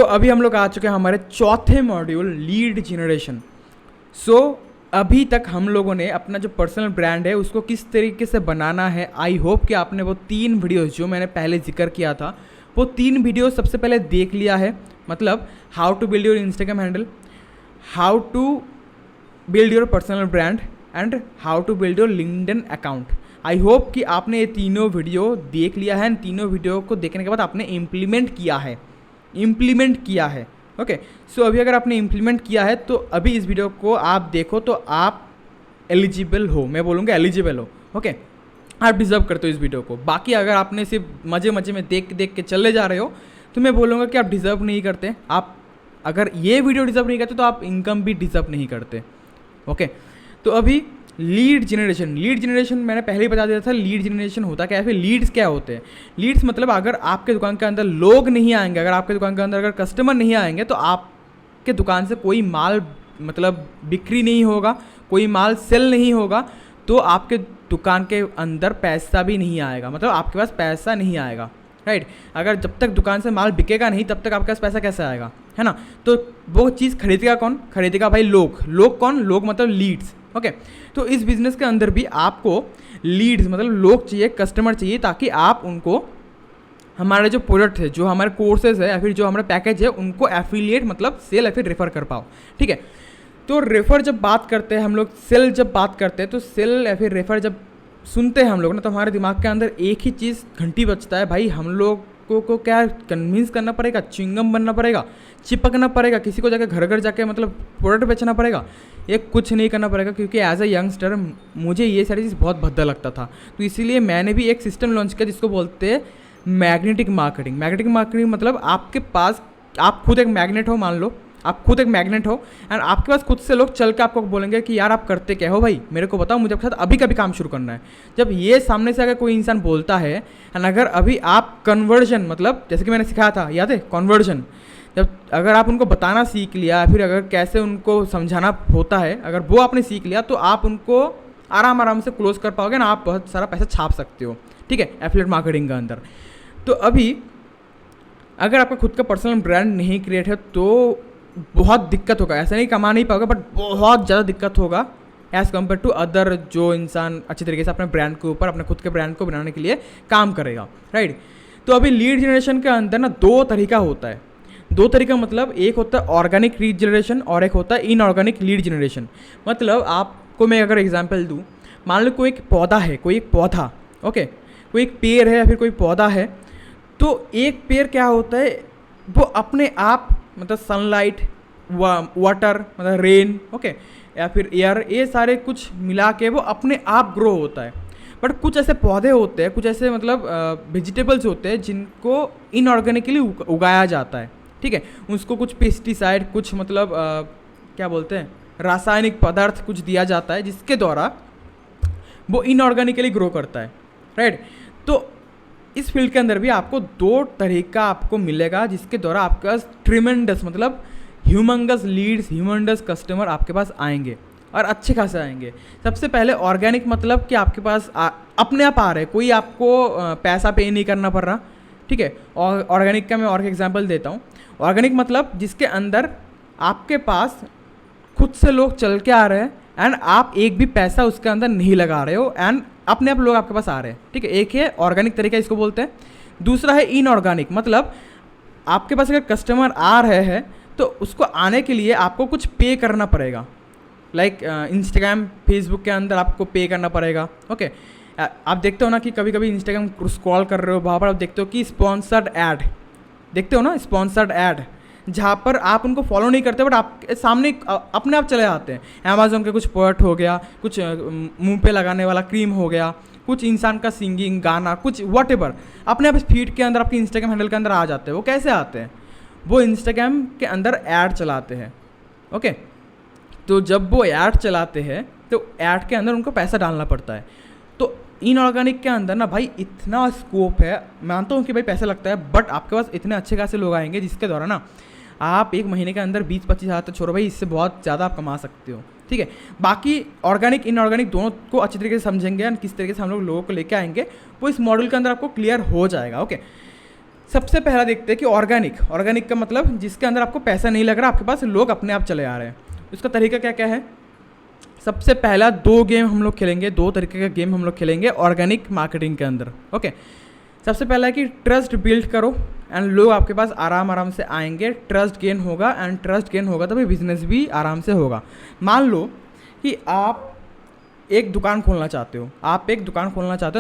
अभी हम लोग आ चुके हैं हमारे चौथे मॉड्यूल लीड जनरेशन। अभी तक हम लोगों ने अपना जो पर्सनल ब्रांड है उसको किस तरीके से बनाना है, आई होप कि आपने वो 3 वीडियोस जो मैंने पहले जिक्र किया था वो 3 वीडियो सबसे पहले देख लिया है। मतलब how to build your Instagram handle, how to build your personal brand and how to build your LinkedIn account. I hope कि आपने ये तीनों वीडियो देख लिया है। तीनों वीडियो को देखने के बाद आपने इम्प्लीमेंट किया है। ओके, सो अभी अगर आपने इम्प्लीमेंट किया है तो अभी इस वीडियो को आप देखो तो आप एलिजिबल हो, मैं बोलूँगा एलिजिबल हो। ओके, आप डिज़र्व करते हो इस वीडियो को। बाकी अगर आपने सिर्फ मज़े में देख के चले जा रहे हो तो मैं बोलूँगा कि आप डिज़र्व नहीं करते। आप अगर ये वीडियो डिज़र्व नहीं करते तो आप इनकम भी डिज़र्व नहीं करते। ओके, तो अभी लीड जनरेशन मैंने पहले ही बता दिया था। लीड जनरेशन होता क्या है, फिर लीड्स क्या होते हैं। लीड्स मतलब अगर आपके दुकान के अंदर लोग नहीं आएंगे, अगर आपके दुकान के अंदर अगर कस्टमर नहीं आएंगे तो आपके दुकान से कोई माल मतलब बिक्री नहीं होगा, कोई माल सेल नहीं होगा, तो आपके दुकान के अंदर पैसा भी नहीं आएगा, मतलब आपके पास पैसा नहीं आएगा। राइट, अगर जब तक दुकान से माल बिकेगा नहीं तब तक आपके पास पैसा कैसे आएगा, है ना। तो वो चीज़ खरीदेगा कौन, खरीदेगा भाई लोग कौन, लोग मतलब लीड्स। ओके, तो इस बिज़नेस के अंदर भी आपको लीड्स मतलब लोग चाहिए, कस्टमर चाहिए, ताकि आप उनको हमारे जो प्रोडक्ट है, जो हमारे कोर्सेज है या फिर जो हमारे पैकेज है उनको एफिलिएट मतलब सेल या फिर रेफ़र कर पाओ। ठीक है, तो रेफ़र जब बात करते हैं हम लोग, सेल जब बात करते हैं तो सेल या फिर रेफ़र जब सुनते हैं हम लोग ना, तो हमारे दिमाग के अंदर एक ही चीज़ घंटी बजता है, भाई हम लोग को क्या कन्विंस करना पड़ेगा, च्युइंगम बनना पड़ेगा, चिपकना पड़ेगा, किसी को जाकर घर जाके मतलब प्रोडक्ट बेचना पड़ेगा। ये कुछ नहीं करना पड़ेगा, क्योंकि एज ए यंगस्टर मुझे ये सारी चीज़ बहुत भद्दा लगता था। तो इसीलिए मैंने भी एक सिस्टम लॉन्च किया जिसको बोलते हैं मैग्नेटिक मार्केटिंग। मतलब आपके पास, आप खुद एक मैग्नेट हो, मान लो आप खुद एक मैग्नेट हो एंड आपके पास खुद से लोग चल के आपको बोलेंगे कि यार आप करते क्या हो भाई, मेरे को बताओ, मुझे आपके साथ अभी कभी काम शुरू करना है। जब ये सामने से अगर कोई इंसान बोलता है एंड अगर अभी आप कन्वर्जन, मतलब जैसे कि मैंने सिखाया था, याद है कन्वर्जन, जब अगर आप उनको बताना सीख लिया, फिर अगर कैसे उनको समझाना होता है, अगर वो आपने सीख लिया तो आप उनको आराम से क्लोज कर पाओगे ना, आप बहुत सारा पैसा छाप सकते हो। ठीक है, एफिलिएट मार्केटिंग के अंदर। तो अभी अगर आपका खुद का पर्सनल ब्रांड नहीं क्रिएट है तो बहुत दिक्कत होगा, ऐसा नहीं कमा नहीं पाओगे, बट बहुत ज़्यादा दिक्कत होगा एज़ कम्पेयर टू अदर जो इंसान अच्छी तरीके से अपने ब्रांड के ऊपर, अपने खुद के ब्रांड को बनाने के लिए काम करेगा। राइट, तो अभी लीड जनरेशन के अंदर ना 2 तरीका होता है। 2 तरीका मतलब एक होता है ऑर्गेनिक लीड जनरेशन और एक होता है इनऑर्गेनिक लीड जनरेशन। मतलब आपको मैं अगर एग्जांपल दूँ, मान लो कोई एक पौधा है, ओके, कोई एक पेड़ है या फिर कोई पौधा है, तो एक पेड़ क्या होता है, वो अपने आप मतलब सनलाइट, वाटर मतलब रेन, ओके, या फिर एयर, ये सारे कुछ मिला के वो अपने आप ग्रो होता है। बट कुछ ऐसे पौधे होते हैं, कुछ ऐसे मतलब वेजिटेबल्स होते हैं जिनको इनऑर्गेनिकली उगाया जाता है। ठीक है, उसको कुछ पेस्टिसाइड, कुछ मतलब क्या बोलते हैं, रासायनिक पदार्थ कुछ दिया जाता है जिसके द्वारा वो इनऑर्गेनिकली ग्रो करता है। राइट, तो इस फील्ड के अंदर भी आपको 2 तरीका आपको मिलेगा जिसके द्वारा आपके पास ट्रिमेंडस मतलब ह्यूमंगस लीड्स, ह्यूमंगस कस्टमर आपके पास आएंगे और अच्छे खासे आएंगे। सबसे पहले ऑर्गेनिक मतलब कि आपके पास अपने आप आ रहे, कोई आपको पैसा पे नहीं करना पड़ रहा। ठीक है, और ऑर्गेनिक का मैं और एग्जांपल देता हूँ। ऑर्गेनिक मतलब जिसके अंदर आपके पास खुद से लोग चल के आ रहे हैं एंड आप एक भी पैसा उसके अंदर नहीं लगा रहे हो एंड अपने आप लोग आपके पास आ रहे हैं। ठीक है, एक है ऑर्गेनिक तरीका, इसको बोलते हैं। दूसरा है इनऑर्गेनिक, मतलब आपके पास अगर कस्टमर आ रहे हैं तो उसको आने के लिए आपको कुछ पे करना पड़ेगा। लाइक इंस्टाग्राम, फेसबुक के अंदर आपको पे करना पड़ेगा। ओके, आप देखते हो ना कि कभी कभी इंस्टाग्राम स्क्रॉल कर रहे हो, वहाँ पर आप देखते हो कि स्पॉन्सर्ड ऐड, देखते हो ना स्पॉन्सर्ड ऐड, जहाँ पर आप उनको फॉलो नहीं करते बट आपके सामने अपने आप चले आते हैं। अमेज़ॉन के कुछ प्रोडक्ट हो गया, कुछ मुंह पे लगाने वाला क्रीम हो गया, कुछ इंसान का सिंगिंग गाना, कुछ व्हाटएवर, अपने आप फीड के अंदर आपके इंस्टाग्राम हैंडल के अंदर आ जाते हैं। वो कैसे आते हैं, वो इंस्टाग्राम के अंदर ऐड चलाते हैं। ओके, तो जब वो ऐड चलाते हैं तो ऐड के अंदर उनको पैसा डालना पड़ता है। तो इनऑर्गेनिक के अंदर ना भाई इतना स्कोप है, मानता हूँ कि भाई पैसा लगता है, बट आपके पास इतने अच्छे खासे लोग आएंगे जिसके द्वारा ना आप एक महीने के अंदर 20-25 हज़ार तक, छोड़ो भाई, इससे बहुत ज़्यादा आप कमा सकते हो। ठीक है, बाकी ऑर्गेनिक इनऑर्गेनिक दोनों को अच्छी तरीके से समझेंगे और किस तरीके से हम लोग लोगों को लेके आएंगे वो इस मॉडल के अंदर आपको क्लियर हो जाएगा। ओके, सबसे पहला देखते हैं कि ऑर्गेनिक का मतलब जिसके अंदर आपको पैसा नहीं लग रहा, आपके पास लोग अपने आप चले आ रहे हैं। उसका तरीका क्या क्या है? सबसे पहला 2 गेम हम लोग खेलेंगे, 2 तरीके का गेम हम लोग खेलेंगे ऑर्गेनिक मार्केटिंग के अंदर। ओके, सबसे पहला है कि ट्रस्ट बिल्ड करो एंड लोग आपके पास आराम से आएंगे, ट्रस्ट गेन होगा एंड ट्रस्ट गेन होगा तो भाई बिजनेस भी आराम से होगा। मान लो कि आप एक दुकान खोलना चाहते हो,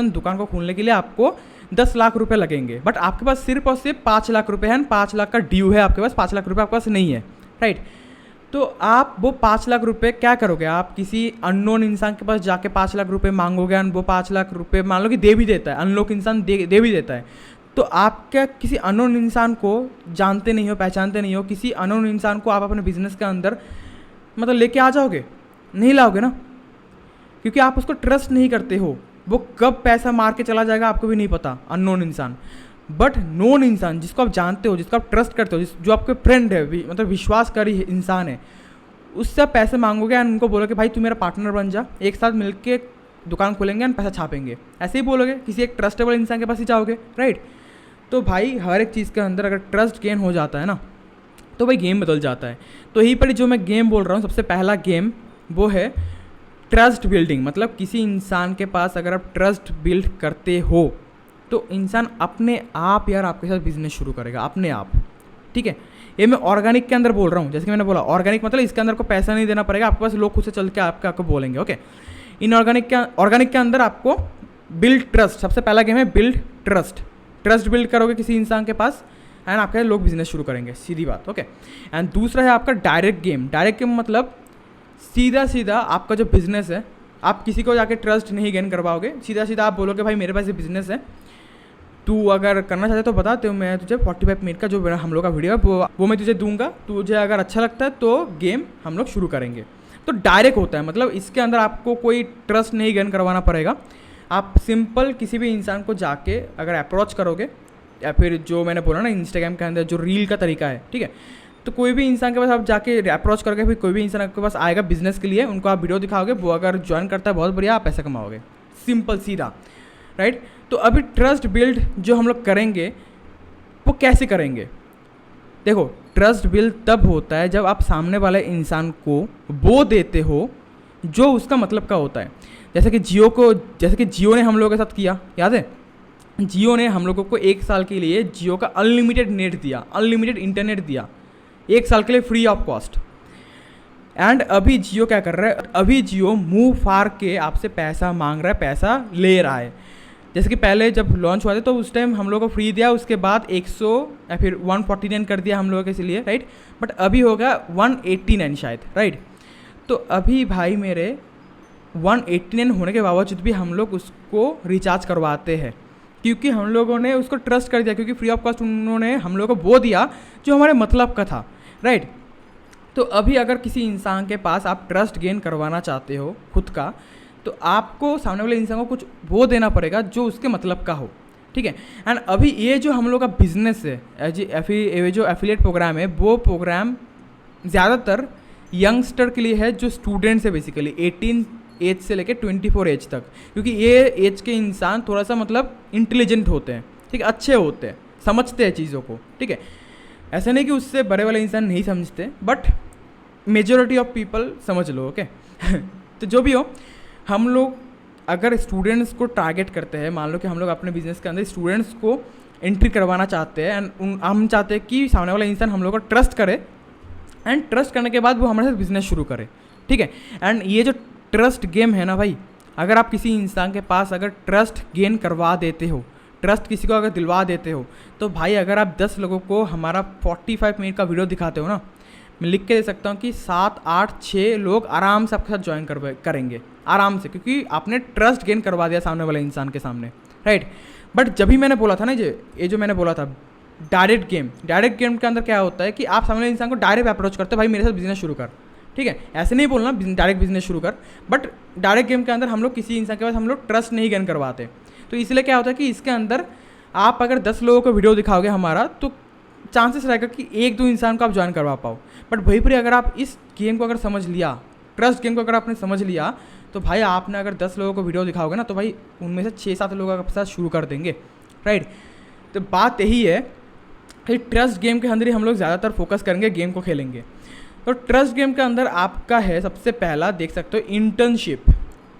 दुकान को खोलने के लिए आपको 10 लाख रुपए लगेंगे, बट आपके पास सिर्फ और सिर्फ 5 लाख रुपए हैं, 5 लाख का ड्यू है आपके पास, 5 लाख रुपए आपके पास नहीं है, राइट। तो आप वो 5 लाख रुपए क्या करोगे? आप किसी अननोन इंसान के पास जाके 5 लाख रुपए मांगोगे एंड वो 5 लाख रुपए मान लो कि दे भी देता है, अननोन इंसान दे भी देता है, तो आप क्या किसी अननोन इंसान को जानते नहीं हो, पहचानते नहीं हो, किसी अननोन इंसान को आप अपने बिजनेस के अंदर मतलब लेके आ जाओगे? नहीं लाओगे ना, क्योंकि आप उसको ट्रस्ट नहीं करते हो। वो कब पैसा मार के चला जाएगा आपको भी नहीं पता, अननोन इंसान। बट नोन इंसान जिसको आप जानते हो, जिसको आप ट्रस्ट करते हो, जो आपके फ्रेंड है, मतलब विश्वासकारी इंसान है, उससे आप पैसे मांगोगे एंड उनको बोलोगे भाई तू मेरा पार्टनर बन जा, एक साथ मिलके दुकान खोलेंगे एंड पैसा छापेंगे, ऐसे ही बोलोगे, किसी एक ट्रस्टेबल इंसान के पास ही जाओगे, राइट। तो भाई हर एक चीज़ के अंदर अगर ट्रस्ट गेन हो जाता है ना, तो भाई गेम बदल जाता है। तो यही पर जो मैं गेम बोल रहा हूँ, सबसे पहला गेम वो है ट्रस्ट बिल्डिंग। मतलब किसी इंसान के पास अगर आप ट्रस्ट बिल्ड करते हो तो इंसान अपने आप यार आपके साथ बिजनेस शुरू करेगा, अपने आप, ठीक है। ये मैं ऑर्गेनिक के अंदर बोल रहा हूँ, जैसे कि मैंने बोला ऑर्गेनिक मतलब इसके अंदर आपको पैसा नहीं देना पड़ेगा, आपके पास लोग खुद से चल के आपको बोलेंगे, ओके। ऑर्गेनिक के अंदर आपको बिल्ड ट्रस्ट, सबसे पहला गेम है बिल्ड ट्रस्ट बिल्ड करोगे किसी इंसान के पास एंड आपके लोग बिजनेस शुरू करेंगे, सीधी बात, ओके। एंड दूसरा है आपका डायरेक्ट गेम मतलब सीधा आपका जो बिजनेस है, आप किसी को जाके ट्रस्ट नहीं गेन करवाओगे, सीधा आप बोलोगे भाई मेरे पास ये बिजनेस है, तू अगर करना चाहते तो बता, तो मैं तुझे 45 मिनट का जो हम लोग का वीडियो है वो मैं तुझे दूंगा, तुझे अगर अच्छा लगता है तो गेम हम लोग शुरू करेंगे। तो डायरेक्ट होता है, मतलब इसके अंदर आपको कोई ट्रस्ट नहीं गेन करवाना पड़ेगा। आप सिंपल किसी भी इंसान को जाके अगर अप्रोच करोगे, या फिर जो मैंने बोला ना इंस्टाग्राम के अंदर जो रील का तरीका है, ठीक है, तो कोई भी इंसान के पास आप जाके अप्रोच करोगे, फिर कोई भी इंसान आपके पास आएगा बिजनेस के लिए, उनको आप वीडियो दिखाओगे, वो अगर ज्वाइन करता है बहुत बढ़िया, आप पैसा कमाओगे, सिंपल सीधा, राइट। तो अभी ट्रस्ट बिल्ड जो हम लोग करेंगे वो कैसे करेंगे? देखो, ट्रस्ट बिल्ड तब होता है जब आप सामने वाले इंसान को वो देते हो जो उसका मतलब का होता है। जैसे कि जियो ने हम लोगों के साथ किया, याद है? जियो ने हम लोगों को 1 साल के लिए जियो का अनलिमिटेड नेट दिया, अनलिमिटेड इंटरनेट दिया, 1 साल के लिए फ्री ऑफ कॉस्ट। एंड अभी जियो क्या कर रहा है? अभी जियो मुंह फाड़ के आपसे पैसा मांग रहा है, पैसा ले रहा है। जैसे कि पहले जब लॉन्च हुआ था तो उस टाइम हम लोगों को फ्री दिया, उसके बाद 100 या फिर 149 कर दिया हम लोगों के लिए, राइट। बट अभी होगा 189 शायद, राइट। तो अभी भाई मेरे 189 होने के बावजूद भी हम लोग उसको रिचार्ज करवाते हैं, क्योंकि हम लोगों ने उसको ट्रस्ट कर दिया, क्योंकि फ्री ऑफ कॉस्ट उन्होंने हम लोगों को वो दिया जो हमारे मतलब का था, राइट। तो अभी अगर किसी इंसान के पास आप ट्रस्ट गेन करवाना चाहते हो खुद का, तो आपको सामने वाले इंसान को कुछ वो देना पड़ेगा जो उसके मतलब का हो, ठीक है। एंड अभी ये जो हम लोग का बिजनेस है, ये जो एफिलिएट प्रोग्राम है, वो प्रोग्राम ज़्यादातर यंगस्टर के लिए है, जो स्टूडेंट्स है बेसिकली 18 एज से लेकर 24 एज तक, क्योंकि ये एज के इंसान थोड़ा सा मतलब इंटेलिजेंट होते हैं, ठीक है, अच्छे होते हैं, समझते हैं चीज़ों को, ठीक है। ऐसा नहीं कि उससे बड़े वाले इंसान नहीं समझते, बट मेजॉरिटी ऑफ पीपल समझ लो, ओके। तो जो भी हो, हम लोग अगर स्टूडेंट्स को टारगेट करते हैं, मान लो कि हम लोग अपने बिजनेस के अंदर स्टूडेंट्स को एंट्री करवाना चाहते हैं एंड हम चाहते हैं कि सामने वाला इंसान हम लोग को ट्रस्ट करे एंड ट्रस्ट करने के बाद वो हमारे साथ बिजनेस शुरू करे, ठीक है। एंड ये जो ट्रस्ट गेम है ना भाई, अगर आप किसी इंसान के पास अगर ट्रस्ट गेन करवा देते हो, ट्रस्ट किसी को अगर दिलवा देते हो, तो भाई अगर आप 10 लोगों को हमारा 45 मिनट का वीडियो दिखाते हो ना, मैं लिख के दे सकता हूँ कि 7, 8, 6 लोग आराम से आपके साथ ज्वाइन करेंगे आराम से, क्योंकि आपने ट्रस्ट गेन करवा दिया सामने वाले इंसान के सामने, राइट। बट जब भी मैंने बोला था ना, ये जो मैंने बोला था डायरेक्ट गेम के अंदर क्या होता है कि आप सामने वाले इंसान को डायरेक्ट अप्रोच करते हो, भाई मेरे साथ बिजनेस शुरू कर, ठीक है। ऐसे नहीं बोलना डायरेक्ट बिजनेस शुरू कर, बट डायरेक्ट गेम के अंदर हम लोग किसी इंसान के पास हम लोग ट्रस्ट नहीं गेन करवाते। तो इसलिए क्या होता है कि इसके अंदर आप अगर 10 लोगों को वीडियो दिखाओगे हमारा, तो चांसेस रहेगा कि 1-2 इंसान को आप ज्वाइन करवा पाओ। बट वहीं पर अगर आप इस गेम को अगर समझ लिया, ट्रस्ट गेम को अगर आपने समझ लिया, तो भाई आपने अगर 10 लोगों को वीडियो दिखाओगे ना, तो भाई उनमें से 6-7 लोग आपके साथ शुरू कर देंगे, राइट। तो बात यही है फिर ट्रस्ट गेम के अंदर ही हम लोग ज़्यादातर फोकस करेंगे, गेम को खेलेंगे। तो ट्रस्ट गेम के अंदर आपका है सबसे पहला, देख सकते हो,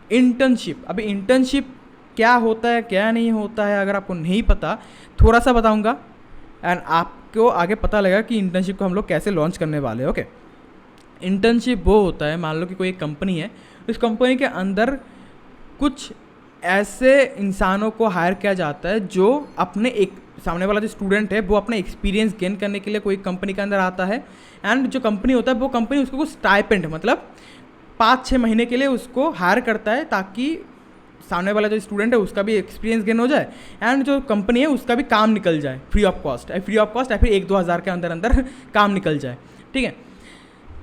इंटर्नशिप। अभी इंटर्नशिप क्या होता है क्या नहीं होता है, अगर आपको नहीं पता थोड़ा सा बताऊंगा एंड आपको आगे पता लगेगा कि इंटर्नशिप को हम लोग कैसे लॉन्च करने वाले हैं। ओके, इंटर्नशिप वो होता है, मान लो कि कोई एक कंपनी है, उस कंपनी के अंदर कुछ ऐसे इंसानों को हायर किया जाता है जो अपने एक सामने वाला जो स्टूडेंट है वो अपने एक्सपीरियंस गेन करने के लिए कोई कंपनी के अंदर आता है, एंड जो कंपनी होता है वो कंपनी उसको कुछ स्टाइपेंड मतलब 5-6 महीने के लिए उसको हायर करता है, ताकि सामने वाला जो स्टूडेंट है उसका भी एक्सपीरियंस गेन हो जाए एंड जो कंपनी है उसका भी काम निकल जाए फ्री ऑफ कॉस्ट या फिर 1-2 हज़ार के अंदर काम निकल जाए। ठीक है,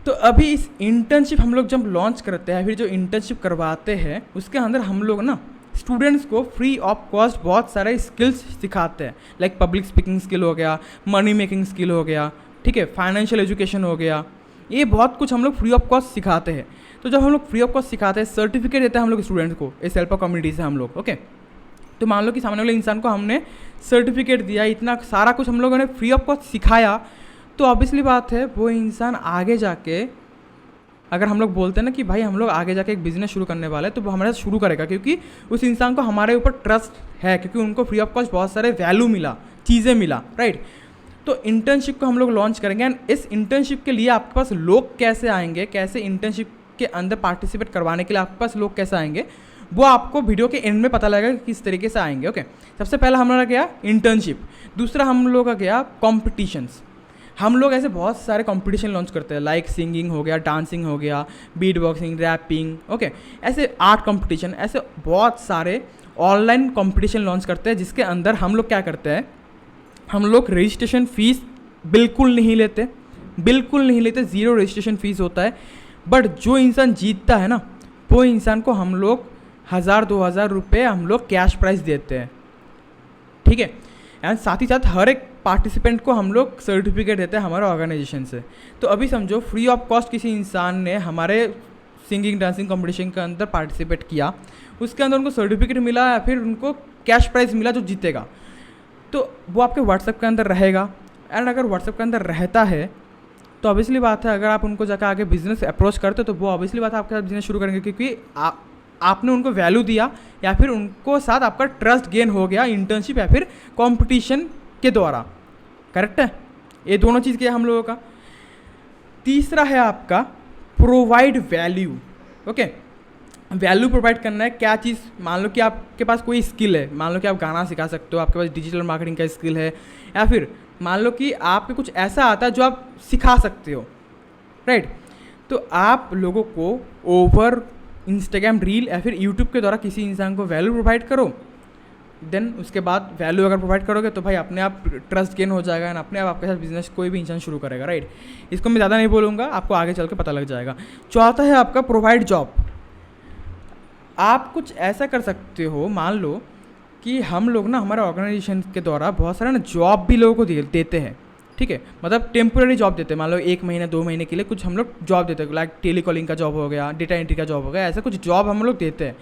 तो अभी इस इंटर्नशिप हम लोग जब लॉन्च करते हैं, फिर जो इंटर्नशिप करवाते हैं उसके अंदर हम लोग ना स्टूडेंट्स को फ्री ऑफ कॉस्ट बहुत सारे स्किल्स सिखाते हैं, लाइक पब्लिक स्पीकिंग स्किल हो गया, मनी मेकिंग स्किल हो गया, ठीक है, फाइनेंशियल एजुकेशन हो गया, ये बहुत कुछ हम लोग फ्री ऑफ कॉस्ट सिखाते हैं। तो जब हम लोग फ्री ऑफ कॉस्ट सिखाते हैं, सर्टिफिकेट देते हैं हम लोग स्टूडेंट्स को इस हेल्पर कम्युनिटी से हम लोग। ओके, तो मान लो कि सामने वाले इंसान को हमने सर्टिफिकेट दिया, इतना सारा कुछ हम लोगों ने फ्री ऑफ कॉस्ट सिखाया, तो ऑब्वियसली बात है वो इंसान आगे जाके, अगर हम लोग बोलते हैं ना कि भाई हम लोग आगे जाके एक बिज़नेस शुरू करने वाले हैं, तो वो हमारे साथ शुरू करेगा, क्योंकि उस इंसान को हमारे ऊपर ट्रस्ट है, क्योंकि उनको फ्री ऑफ कॉस्ट बहुत सारे वैल्यू मिला, चीज़ें मिला, राइट। तो इंटर्नशिप को हम लोग लॉन्च करेंगे एंड इस इंटर्नशिप के लिए आपके पास लोग कैसे आएंगे, कैसे इंटर्नशिप के अंदर पार्टिसिपेट करवाने के लिए आपके पास लोग कैसे आएंगे, वो आपको वीडियो के एंड में पता लगेगा कि किस तरीके से आएंगे। ओके, सबसे पहला हमारा गया इंटर्नशिप, दूसरा हम लोग का गया कॉम्पिटिशन्स। हम लोग ऐसे बहुत सारे कंपटीशन लॉन्च करते हैं, लाइक सिंगिंग हो गया, डांसिंग हो गया, बीट बॉक्सिंग, रैपिंग, ओके, ऐसे आर्ट कंपटीशन, ऐसे बहुत सारे ऑनलाइन कंपटीशन लॉन्च करते हैं, जिसके अंदर हम लोग क्या करते हैं, हम लोग रजिस्ट्रेशन फ़ीस बिल्कुल नहीं लेते, ज़ीरो रजिस्ट्रेशन फ़ीस होता है। बट जो इंसान जीतता है ना, वो इंसान को हम लोग 1000-2000 रुपये हम लोग कैश प्राइज़ देते हैं, ठीक है, एंड साथ ही साथ हर एक पार्टिसिपेंट को हम लोग सर्टिफिकेट देते हैं हमारे ऑर्गेनाइजेशन से। तो अभी समझो फ्री ऑफ कॉस्ट किसी इंसान ने हमारे सिंगिंग डांसिंग कंपटीशन के अंदर पार्टिसिपेट किया, उसके अंदर उनको सर्टिफिकेट मिला या फिर उनको कैश प्राइज़ मिला जो जीतेगा, तो वो आपके व्हाट्सएप के अंदर रहेगा। एंड अगर व्हाट्सएप के अंदर रहता है तो ऑब्वियसली बात है, अगर आप उनको जाकर आगे बिजनेस अप्रोच करते तो वो ऑब्वियसली बात है आपके साथ बिजनेस शुरू करेंगे, क्योंकि आपने उनको वैल्यू दिया या फिर उनको साथ आपका ट्रस्ट गेन हो गया इंटर्नशिप या फिर कंपटीशन के द्वारा। करेक्ट है, ये दोनों चीज़ किया हम लोगों का। तीसरा है आपका provide value. Okay, value provide करना है, क्या चीज़, मान लो कि आपके पास कोई स्किल है, मान लो कि आप गाना सिखा सकते हो, आपके पास डिजिटल मार्केटिंग का स्किल है, या फिर मान लो कि आपके कुछ ऐसा आता है जो आप सिखा सकते हो, राइट। तो आप लोगों को ओवर इंस्टाग्राम रील या फिर यूट्यूब के द्वारा किसी इंसान को वैल्यू प्रोवाइड करो, देन उसके बाद वैल्यू अगर प्रोवाइड करोगे तो भाई अपने आप ट्रस्ट गेन हो जाएगा एंड अपने आप आपके साथ बिजनेस कोई भी इंसान शुरू करेगा, राइट। इसको मैं ज़्यादा नहीं बोलूँगा, आपको आगे चल के पता लग जाएगा। चौथा है आपका प्रोवाइड जॉब। आप कुछ ऐसा कर सकते हो, मान लो कि हम लोग ना हमारे ऑर्गेनाइजेशन के द्वारा बहुत सारा ना जॉब भी लोगों को देते हैं, ठीक है, मतलब टेम्पोररी जॉब देते हैं, मान लो 1 महीने 2 महीने के लिए कुछ हम लोग जॉब देते हैं, लाइक टेलीकॉलिंग का जॉब हो गया, डेटा एंट्री का जॉब हो गया, ऐसा कुछ जॉब हम लोग देते हैं।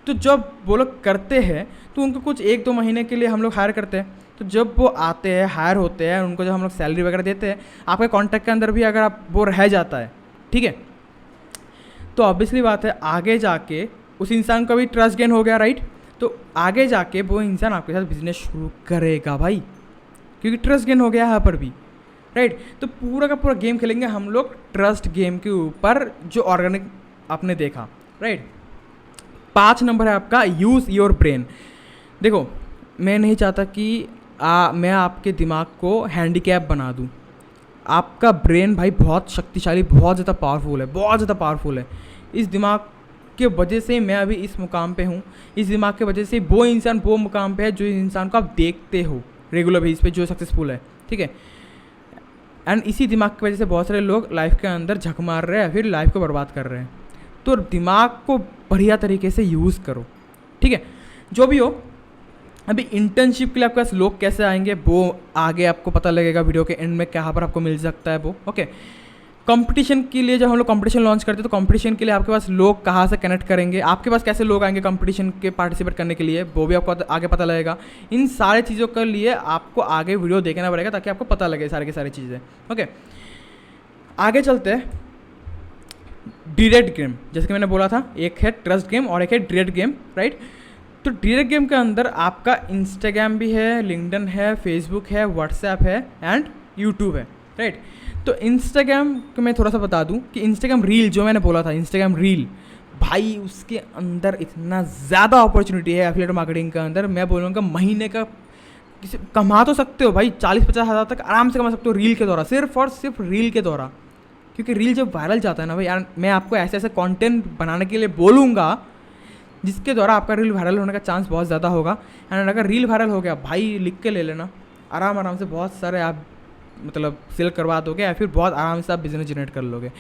तो जब वो लोग करते हैं तो उनको कुछ 1-2 महीने के लिए हम लोग हायर करते हैं। तो जब वो आते हैं, हायर होते हैं, उनको जब हम लोग सैलरी वगैरह देते हैं, आपके कॉन्टैक्ट के अंदर भी अगर आप वो रह जाता है, ठीक है, तो ऑब्वियसली बात है आगे जाके उस इंसान का भी ट्रस्ट गेन हो गया, राइट। तो आगे जाके वो इंसान आपके साथ बिजनेस शुरू करेगा भाई, क्योंकि ट्रस्ट गेन हो गया यहाँ पर भी, राइट। तो पूरा का पूरा गेम खेलेंगे हम लोग ट्रस्ट गेम के ऊपर, जो ऑर्गेनिक आपने देखा, राइट। 5 नंबर है आपका यूज़ योर ब्रेन। देखो, मैं नहीं चाहता कि मैं आपके दिमाग को हैंडीकैप बना दूँ। आपका ब्रेन भाई बहुत शक्तिशाली, बहुत ज़्यादा पावरफुल है। इस दिमाग के वजह से मैं अभी इस मुकाम पे हूँ, इस दिमाग के वजह से वो इंसान वो मुकाम पे है जो इंसान को आप देखते हो रेगुलर बेसिस पे जो सक्सेसफुल है, ठीक है। एंड इसी दिमाग की वजह से बहुत सारे लोग लाइफ के अंदर झक मार रहे हैं, फिर लाइफ को बर्बाद कर रहे हैं। तो दिमाग को बढ़िया तरीके से यूज़ करो, ठीक है। जो भी हो, अभी इंटर्नशिप के लिए आपके पास लोग कैसे आएंगे वो आगे आपको पता लगेगा वीडियो के एंड में, कहाँ पर आपको मिल सकता है वो, ओके। कंपटीशन के लिए जब हम लोग कंपटीशन लॉन्च करते हैं तो कंपटीशन के लिए आपके पास लोग कहाँ से कनेक्ट करेंगे, आपके पास कैसे लोग आएंगे कंपटीशन के पार्टिसिपेट करने के लिए, वो भी आपको आगे पता लगेगा। इन सारी चीज़ों के लिए आपको आगे वीडियो देखना पड़ेगा ताकि आपको पता लगे सारी की सारी चीज़ें। ओके, आगे चलते हैं। डायरेक्ट गेम, जैसे कि मैंने बोला था, एक है ट्रस्ट गेम और एक है डायरेक्ट गेम, राइट। तो डायरेक्ट गेम के अंदर आपका इंस्टाग्राम भी है, लिंक्डइन है, फेसबुक है, व्हाट्सएप है एंड यूट्यूब है, राइट। तो इंस्टाग्राम को मैं थोड़ा सा बता दूं कि इंस्टाग्राम रील जो मैंने बोला था, इंस्टाग्राम रील भाई उसके अंदर इतना ज़्यादा अपॉर्चुनिटी है एफिलिएट मार्केटिंग के अंदर। मैं बोलूँगा महीने का किसी कमा तो सकते हो भाई, 40-50 हज़ार तक आराम से कमा सकते हो रील के द्वारा, सिर्फ और सिर्फ रील के द्वारा। क्योंकि रील जब वायरल जाता है ना भाई यार, मैं आपको ऐसे ऐसे कंटेंट बनाने के लिए बोलूँगा जिसके द्वारा आपका रील वायरल होने का चांस बहुत ज़्यादा होगा। एंड अगर रील वायरल हो गया भाई, लिख के ले लेना, आराम से बहुत सारे आप मतलब सेल करवा दोगे या फिर बहुत आराम से आप बिजनेस जनरेट कर लोगे।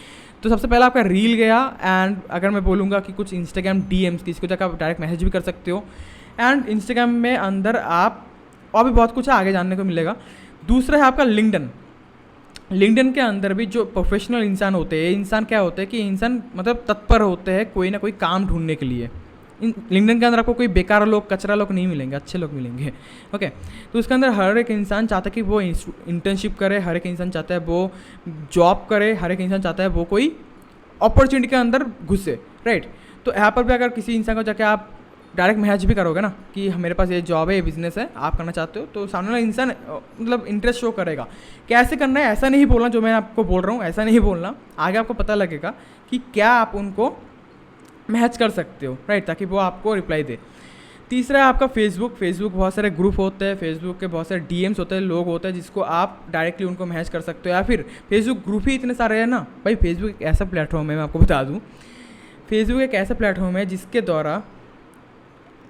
तो सबसे पहले आपका रील गया। एंड अगर मैं बोलूँगा कि कुछ इंस्टाग्राम डीएम्स किसी को जाकर आप डायरेक्ट मैसेज भी कर सकते हो। एंड इंस्टाग्राम में अंदर आप और भी बहुत कुछ आगे जानने को मिलेगा। दूसरा है आपका लिंक्डइन। लिंक्डइन के अंदर भी जो प्रोफेशनल इंसान होते हैं, इंसान क्या होते हैं कि इंसान मतलब तत्पर होते हैं कोई ना कोई काम ढूंढने के लिए। लिंक्डइन के अंदर आपको कोई बेकार लोग, कचरा लोग नहीं मिलेंगे, अच्छे लोग मिलेंगे। ओके, तो उसके अंदर हर एक इंसान चाहता है कि वो इंटर्नशिप करे, हर एक इंसान चाहता है वो जॉब करे, हर एक इंसान चाहता है वो कोई अपॉर्चुनिटी के अंदर घुसे, राइट। तो यहाँ पर भी अगर किसी इंसान को जाके आप डायरेक्ट मैसेज भी करोगे ना कि मेरे पास ये जॉब है, ये बिजनेस है, आप करना चाहते हो, तो सामने वाला इंसान मतलब इंटरेस्ट शो करेगा। कैसे करना है ऐसा नहीं बोलना, जो मैं आपको बोल रहा हूँ ऐसा नहीं बोलना, आगे आपको पता लगेगा कि क्या आप उनको मैच कर सकते हो, राइट, ताकि वो आपको रिप्लाई दे। तीसरा है आपका फेसबुक। फेसबुक बहुत सारे ग्रुप होते हैं, फेसबुक के बहुत सारे डीएम्स होते हैं, लोग होते हैं जिसको आप डायरेक्टली उनको मैच कर सकते हो। या फिर फेसबुक ग्रुप ही इतने सारे हैं ना भाई। फेसबुक एक ऐसा प्लेटफॉर्म है, मैं आपको बता दूँ, फेसबुक एक ऐसा प्लेटफॉर्म है जिसके द्वारा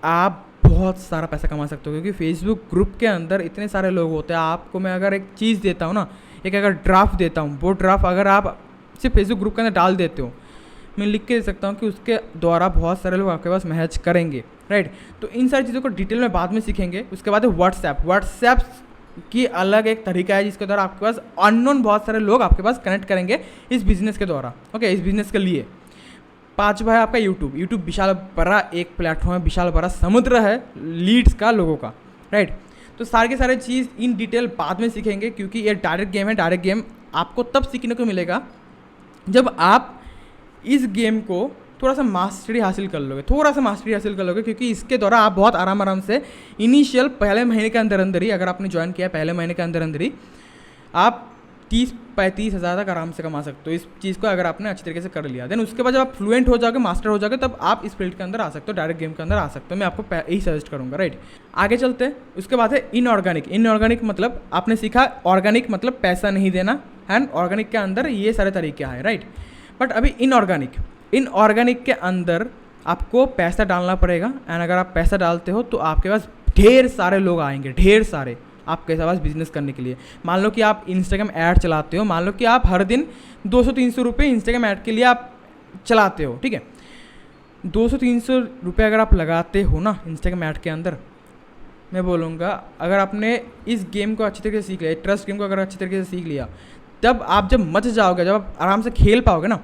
आप बहुत सारा पैसा कमा सकते हो। क्योंकि फेसबुक ग्रुप के अंदर इतने सारे लोग होते हैं। आपको मैं अगर एक चीज़ देता हूँ ना, एक अगर ड्राफ्ट देता हूँ, वो ड्राफ्ट अगर आप सिर्फ फेसबुक ग्रुप के अंदर डाल देते हो, मैं लिख के दे सकता हूँ कि उसके द्वारा बहुत सारे लोग आपके पास मैसेज करेंगे, राइट। तो इन सारी चीज़ों को डिटेल में बाद में सीखेंगे। उसके बाद है व्हाट्सएप। व्हाट्सएप की अलग एक तरीका है जिसके द्वारा आपके पास अननोन बहुत सारे लोग आपके पास कनेक्ट करेंगे इस बिज़नेस के द्वारा, ओके, इस बिज़नेस के लिए। पाँचवा है आपका यूट्यूब। यूट्यूब विशाल बड़ा एक प्लेटफॉर्म है, विशाल बड़ा समुद्र है लीड्स का, लोगों का, राइट। तो सारे के सारे चीज़ इन डिटेल बाद में सीखेंगे क्योंकि ये डायरेक्ट गेम है। डायरेक्ट गेम आपको तब सीखने को मिलेगा जब आप इस गेम को थोड़ा सा मास्टरी हासिल कर लोगे, क्योंकि इसके द्वारा आप बहुत आराम से इनिशियल पहले महीने के अंदर ही, अगर आपने ज्वाइन किया पहले महीने के अंदर ही, आप 30-35 हज़ार तक आराम से कमा सकते हो इस चीज़ को, अगर आपने अच्छी तरीके से कर लिया। देन उसके बाद जब आप फ्लुएंट हो जाओगे, मास्टर हो जाओगे, तब आप इस फील्ड के अंदर आ सकते हो, डायरेक्ट गेम के अंदर आ सकते हो। मैं आपको यही सजेस्ट करूँगा, राइट। आगे चलते हैं। उसके बाद है इनऑर्गेनिक। इनऑर्गेनिक मतलब आपने सीखा, ऑर्गेनिक मतलब पैसा नहीं देना, एंड ऑर्गेनिक के अंदर ये सारे तरीके हैं, राइट। बट अभी इनऑर्गेनिक के अंदर आपको पैसा डालना पड़ेगा। एंड अगर आप पैसा डालते हो तो आपके पास ढेर सारे लोग आएंगे, ढेर सारे आपके पास बिजनेस करने के लिए। मान लो कि आप इंस्टाग्राम ऐड चलाते हो, मान लो कि आप हर दिन 200-300 रुपये इंस्टाग्राम ऐड के लिए आप चलाते हो, ठीक है। 200-300 रुपये अगर आप लगाते हो ना इंस्टाग्राम ऐड के अंदर, मैं बोलूँगा अगर आपने इस गेम को अच्छी तरीके से सीख लिया, ट्रस्ट गेम को अगर अच्छी तरीके से सीख लिया, तब आप जब मच जाओगे, जब आप आराम से खेल पाओगे ना,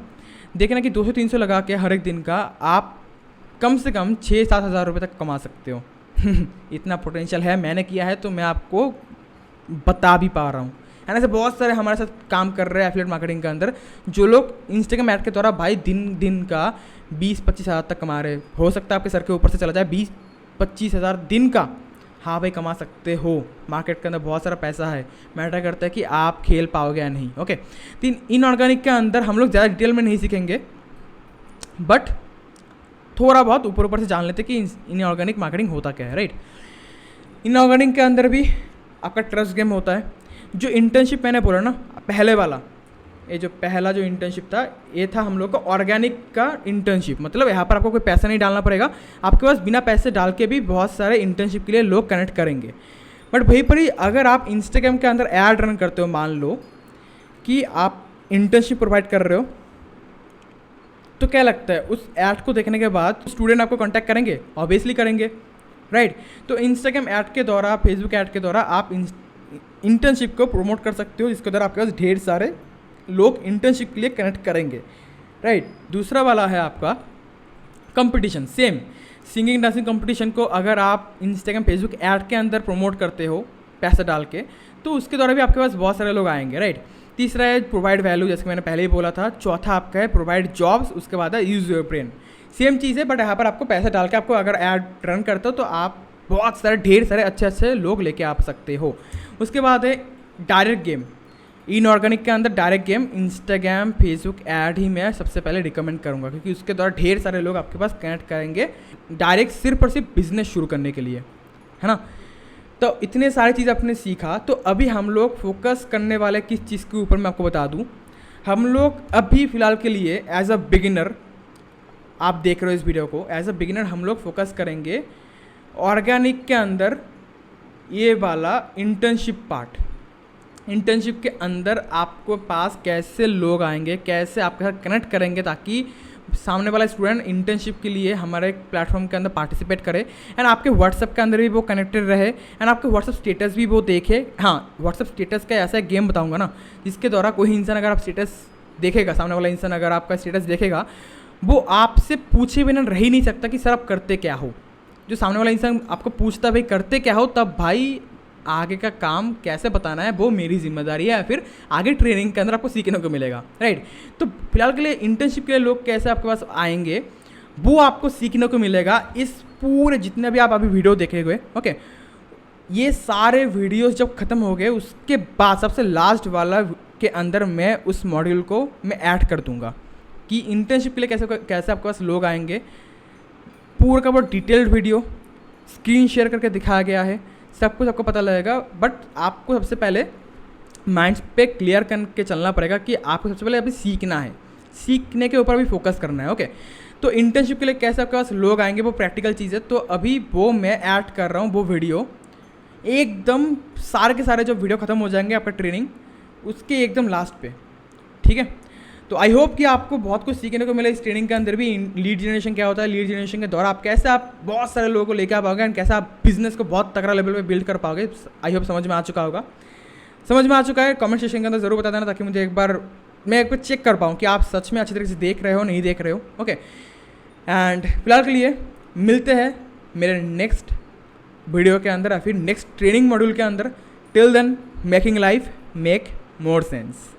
देखना कि 200-300 लगा के हर एक दिन का आप कम से कम 6-7 हज़ार रुपये तक कमा सकते हो। इतना पोटेंशियल है, मैंने किया है तो मैं आपको बता भी पा रहा हूँ। है ना, ऐसे बहुत सारे हमारे साथ काम कर रहे हैं एफिलिएट मार्केटिंग के अंदर, जो लोग इंस्टाग्राम ऐड के द्वारा भाई दिन का 20-25 हज़ार तक कमा रहे। हो सकता है आपके सर के ऊपर से चला जाए 20-25 हज़ार दिन का, हाँ भाई कमा सकते हो। मार्केट के अंदर बहुत सारा पैसा है, मैटर करता है कि आप खेल पाओगे या नहीं, ओके। तो इनऑर्गेनिक के अंदर हम लोग ज़्यादा डिटेल में नहीं सीखेंगे, बट थोड़ा बहुत ऊपर से जान लेते कि इनऑर्गेनिक मार्केटिंग होता क्या है, राइट। इनऑर्गेनिक के अंदर भी आपका ट्रस्ट गेम होता है। जो इंटर्नशिप मैंने बोला ना पहले वाला, ये जो पहला जो इंटर्नशिप था, ये था हम लोग का ऑर्गेनिक का इंटर्नशिप। मतलब यहाँ पर आपको कोई पैसा नहीं डालना पड़ेगा, आपके पास बिना पैसे डाल के भी बहुत सारे इंटर्नशिप के लिए लोग कनेक्ट करेंगे। बट वहीं पर ही अगर आप इंस्टाग्राम के अंदर ऐड रन करते हो, मान लो कि आप इंटर्नशिप प्रोवाइड कर रहे हो, तो क्या लगता है उस ऐड को देखने के बाद स्टूडेंट आपको कांटेक्ट करेंगे? ऑब्वियसली करेंगे, राइट। तो इंस्टाग्राम ऐड के द्वारा, फेसबुक ऐड के द्वारा आप इंटर्नशिप को प्रमोट कर सकते हो, जिसके द्वारा आपके पास ढेर सारे लोग इंटर्नशिप के लिए कनेक्ट करेंगे, राइट। दूसरा वाला है आपका competition. Same singing dancing competition को अगर आप इंस्टाग्राम फेसबुक ऐड के अंदर प्रमोट करते हो पैसा डाल के, तो उसके द्वारा भी आपके पास बहुत सारे लोग आएंगे, राइट। तीसरा है प्रोवाइड वैल्यू, जैसे कि मैंने पहले ही बोला था। चौथा आपका है प्रोवाइड जॉब्स, उसके बाद है यूज़ योर ब्रेन। सेम चीज़ है, बट यहाँ पर आपको पैसा डाल के आपको अगर ऐड रन करते हो तो आप बहुत सारे ढेर सारे अच्छे अच्छे लोग लेके आ सकते हो। उसके बाद है डायरेक्ट गेम। इनऑर्गेनिक के अंदर direct game Instagram Facebook ad ही मैं सबसे पहले रिकमेंड करूँगा, क्योंकि उसके द्वारा ढेर सारे लोग आपके पास कनेक्ट करेंगे डायरेक्ट सिर्फ और सिर्फ बिजनेस शुरू करने के लिए, है ना। तो इतने सारी चीज़ आपने सीखा, तो अभी हम लोग फोकस करने वाले किस चीज़ के ऊपर मैं आपको बता दूँ। हम लोग अभी फ़िलहाल के लिए एज अ बिगिनर, आप देख रहे हो इस वीडियो को, एज अ बिगिनर हम लोग फोकस करेंगे ऑर्गेनिक के अंदर ये वाला इंटर्नशिप पार्ट। इंटर्नशिप के अंदर आपको पास कैसे लोग आएंगे, कैसे आपके साथ कनेक्ट करेंगे ताकि सामने वाला स्टूडेंट इंटर्नशिप के लिए हमारे प्लेटफॉर्म के अंदर पार्टिसिपेट करे एंड आपके व्हाट्सअप के अंदर भी वो कनेक्टेड रहे एंड आपके व्हाट्सअप स्टेटस भी वो देखे। हाँ, व्हाट्सअप स्टेटस का ऐसा गेम बताऊंगा ना, जिसके द्वारा कोई इंसान अगर आप स्टेटस देखेगा, सामने वाला इंसान अगर आपका स्टेटस देखेगा, वो आपसे पूछे बिना रह ही नहीं सकता कि सर आप करते क्या हो। जो सामने वाला इंसान आपको पूछता भाई करते क्या हो, तब भाई आगे का काम कैसे बताना है वो मेरी जिम्मेदारी है, या फिर आगे ट्रेनिंग के अंदर आपको सीखने को मिलेगा, राइट। तो फिलहाल के लिए इंटर्नशिप के लिए लोग कैसे आपके पास आएंगे वो आपको सीखने को मिलेगा इस पूरे जितने भी आप अभी वीडियो देखे हुए, ओके। ये सारे वीडियोस जब ख़त्म हो गए उसके बाद सबसे लास्ट वाला के अंदर मैं उस मॉड्यूल को मैं ऐड कर दूंगा कि इंटर्नशिप के लिए कैसे कैसे आपके पास लोग आएंगे। पूरा का पूरा डिटेल्ड वीडियो स्क्रीन शेयर करके दिखाया गया है, सब कुछ आपको पता लगेगा। बट आपको सबसे पहले माइंड पे क्लियर करके चलना पड़ेगा कि आपको सबसे पहले अभी सीखना है, सीखने के ऊपर भी फोकस करना है, ओके। तो इंटर्नशिप के लिए कैसे आपके पास लोग आएंगे वो प्रैक्टिकल चीज़ है, तो अभी वो मैं ऐड कर रहा हूँ वो वीडियो एकदम सारे के सारे जो वीडियो ख़त्म हो जाएंगे आपका ट्रेनिंग उसके एकदम लास्ट पे, ठीक है। तो आई होप कि आपको बहुत कुछ सीखने को मिला इस ट्रेनिंग के अंदर भी। लीड जनरेशन क्या होता है, लीड जनरेशन के दौरान आप कैसे आप बहुत सारे लोगों को लेकर आ पाओगे एंड कैसे आप बिजनेस को बहुत तगड़ा लेवल पे बिल्ड कर पाओगे। आई होप समझ में आ चुका होगा। समझ में आ चुका है कमेंट सेक्शन के अंदर ज़रूर बता देना, ताकि मुझे एक बार मैं एक बार चेक कर पाऊँ कि आप सच में अच्छी तरीके से देख रहे हो नहीं देख रहे हो, ओके। एंड फिलहाल के लिए मिलते हैं मेरे नेक्स्ट वीडियो के अंदर या फिर नेक्स्ट ट्रेनिंग मॉड्यूल के अंदर। Till then making life make more sense.